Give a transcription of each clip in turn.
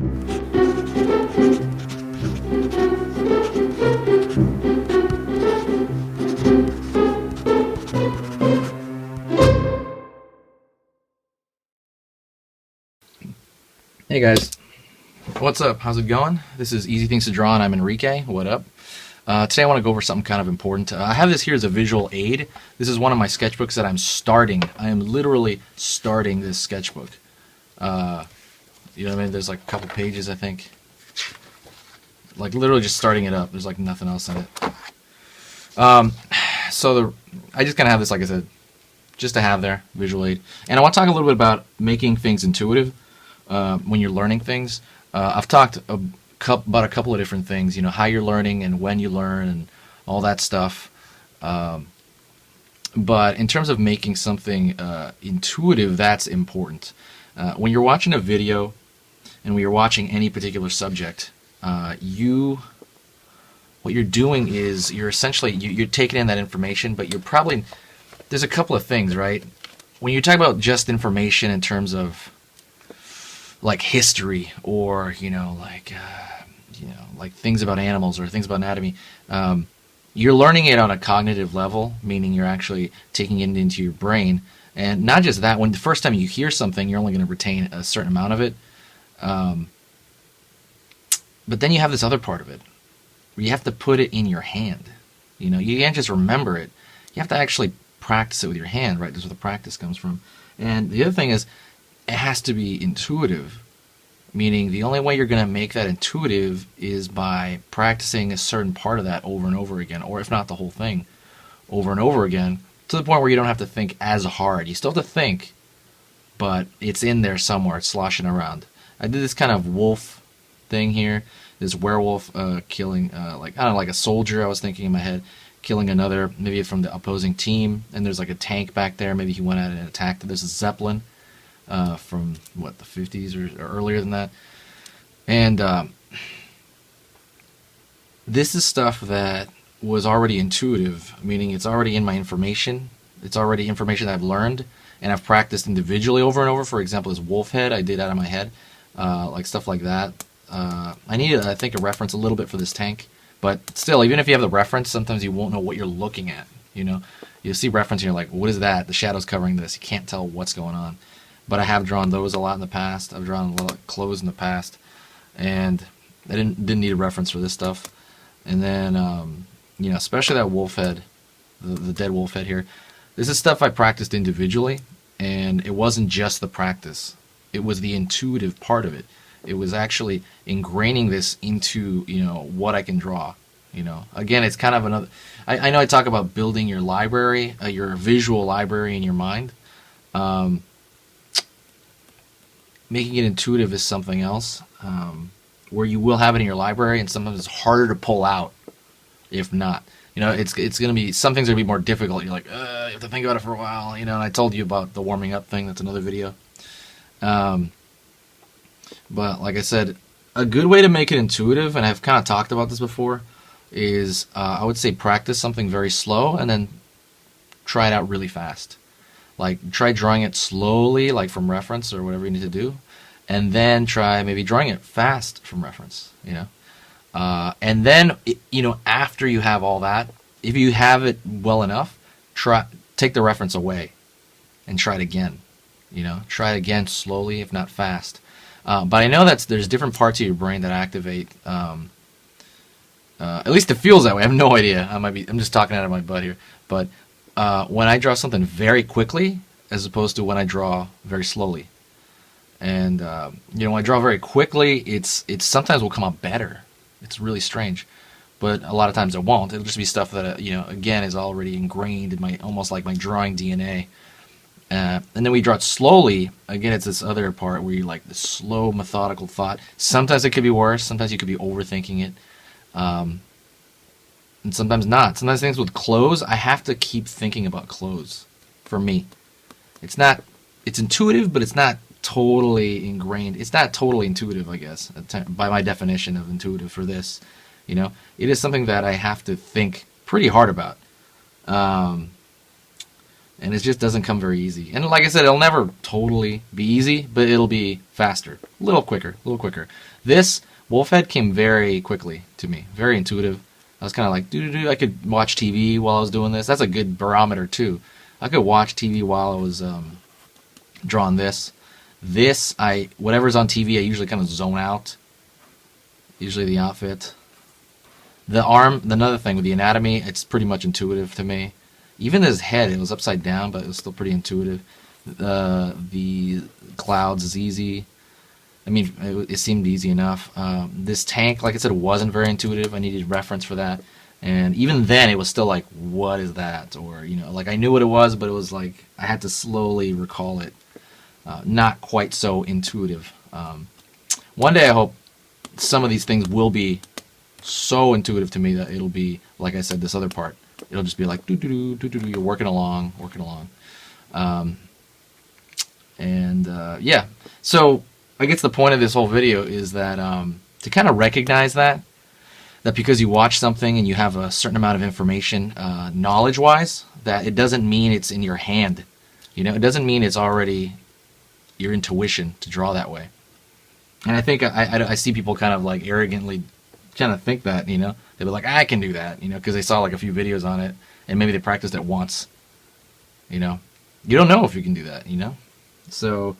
Hey guys, what's up? How's it going? This is Easy Things to Draw, and I'm Enrique. What up? Today I want to go over something kind of important. I have this here as a visual aid. This is one of my sketchbooks that I'm starting. I am literally starting this sketchbook. You know what I mean? There's like a couple pages, I think. Like literally just starting it up. There's like nothing else in it. I just kind of have this, like I said, just to have there, visual aid. And I want to talk a little bit about making things intuitive. When you're learning things, I've talked about a couple of different things, you know, how you're learning and when you learn and all that stuff. But in terms of making something intuitive, that's important. When you're watching a video and when you're watching any particular subject, what you're doing is you're essentially you're taking in that information, but there's a couple of things, right? When you talk about just information in terms of like history or like things about animals or things about anatomy, you're learning it on a cognitive level, meaning you're actually taking it into your brain. And not just that, when the first time you hear something, you're only going to retain a certain amount of it, but then you have this other part of it where you have to put it in your hand. You can't just remember it, you have to actually practice it with your hand, right? That's where the practice comes from. And the other thing is, it has to be intuitive, meaning the only way you're going to make that intuitive is by practicing a certain part of that over and over again, or if not the whole thing, over and over again, to the point where you don't have to think as hard. You still have to think, but it's in there somewhere. It's sloshing around. I did this kind of wolf thing here, this werewolf killing, like a soldier, I was thinking in my head, killing another, maybe from the opposing team, and there's like a tank back there, maybe he went out and attacked. There's a Zeppelin. From the 50s or earlier than that, and this is stuff that was already intuitive, meaning it's already in my information. It's already information that I've learned and I've practiced individually over and over. For example, this wolf head I did out of my head, like stuff like that. I needed, I think, a reference a little bit for this tank, but still, even if you have the reference, sometimes you won't know what you're looking at. You'll see reference and you're like, what is that? The shadow's covering this. You can't tell what's going on. But I have drawn those a lot in the past. I've drawn a lot of clothes in the past, and I didn't need a reference for this stuff. And then, especially that wolf head, the dead wolf head here. This is stuff I practiced individually, and it wasn't just the practice. It was the intuitive part of it. It was actually ingraining this into, what I can draw. Again, it's kind of another. I know I talk about building your library, your visual library in your mind. Making it intuitive is something else, where you will have it in your library, and sometimes it's harder to pull out, if not. It's going to be, some things are going to be more difficult. You're like, you have to think about it for a while, and I told you about the warming up thing. That's another video. But like I said, a good way to make it intuitive, and I've kind of talked about this before, is I would say practice something very slow and then try it out really fast. Like, try drawing it slowly, like from reference or whatever you need to do, and then try maybe drawing it fast from reference, and then, after you have all that, if you have it well enough, take the reference away and try it again, try it again slowly, if not fast. But I know there's different parts of your brain that activate, at least it feels that way. I have no idea. I'm just talking out of my butt here, but when I draw something very quickly, as opposed to when I draw very slowly, and when I draw very quickly, it's sometimes will come out better. It's really strange, but a lot of times it won't. It'll just be stuff that again is already ingrained in my, almost like my drawing DNA. And then we draw it slowly. Again, it's this other part where you like the slow, methodical thought. Sometimes it could be worse. Sometimes you could be overthinking it. And sometimes not. Sometimes things with clothes, I have to keep thinking about clothes. For me, it's intuitive, but it's not totally ingrained. It's not totally intuitive, I guess, by my definition of intuitive for this. It is something that I have to think pretty hard about. and it just doesn't come very easy. And like I said, it'll never totally be easy, but it'll be faster, a little quicker. This Wolfhead came very quickly to me, very intuitive. I was kind of like, doo-doo-doo. I could watch TV while I was doing this. That's a good barometer too. I could watch TV while I was drawing this. Whatever's on TV, I usually kind of zone out. Usually the outfit. The arm, another thing with the anatomy, it's pretty much intuitive to me. Even his head, it was upside down, but it was still pretty intuitive. The clouds is easy. I mean, it seemed easy enough. This tank, like I said, wasn't very intuitive. I needed reference for that. And even then, it was still like, what is that? Or, like I knew what it was, but it was like, I had to slowly recall it. Not quite so intuitive. One day I hope some of these things will be so intuitive to me that it'll be, like I said, this other part. It'll just be like, doo-doo-doo, you're working along. Yeah. So I guess the point of this whole video is that to kind of recognize that because you watch something and you have a certain amount of information, knowledge-wise, that it doesn't mean it's in your hand. It doesn't mean it's already your intuition to draw that way. And I think I see people kind of like arrogantly kind of think that, they'll be like, I can do that, because they saw like a few videos on it and maybe they practiced it once. You don't know if you can do that, So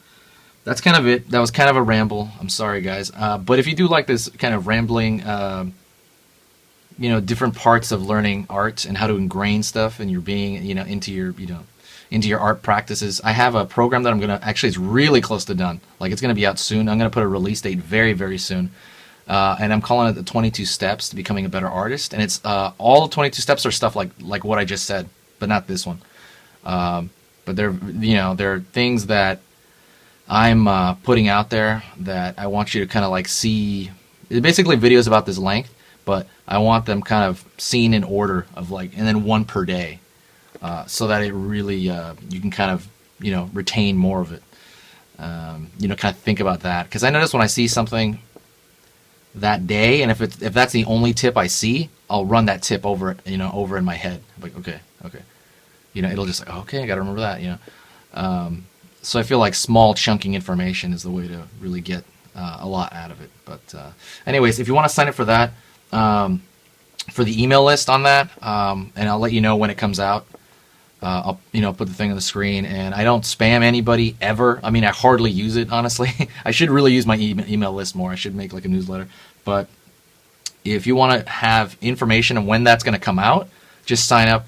that's kind of it. That was kind of a ramble. I'm sorry, guys. But if you do like this kind of rambling, different parts of learning art and how to ingrain stuff in your being, into your art practices, I have a program that I'm going to, actually it's really close to done. Like it's going to be out soon. I'm going to put a release date very, very soon. And I'm calling it the 22 Steps to Becoming a Better Artist. And it's all the 22 steps are stuff like what I just said, but not this one. But they're things that I'm putting out there that I want you to kind of like see. It's basically videos about this length, but I want them kind of seen in order of like, and then one per day, so that it really you can kind of retain more of it. Kind of think about that, because I notice when I see something that day, and if that's the only tip I see, I'll run that tip over over in my head. I'm like, okay, it'll just like, okay, I gotta remember that. So I feel like small chunking information is the way to really get a lot out of it. But anyways, if you want to sign up for that, for the email list on that, and I'll let you know when it comes out. I'll put the thing on the screen, and I don't spam anybody ever. I mean, I hardly use it, honestly. I should really use my email list more. I should make like a newsletter. But if you want to have information on when that's going to come out, just sign up.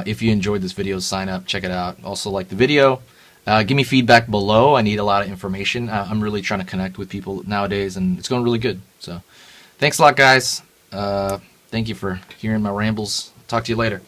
If you enjoyed this video, sign up, check it out. Also like the video. Give me feedback below. I need a lot of information. I'm really trying to connect with people nowadays, and it's going really good. So thanks a lot, guys. Thank you for hearing my rambles. Talk to you later.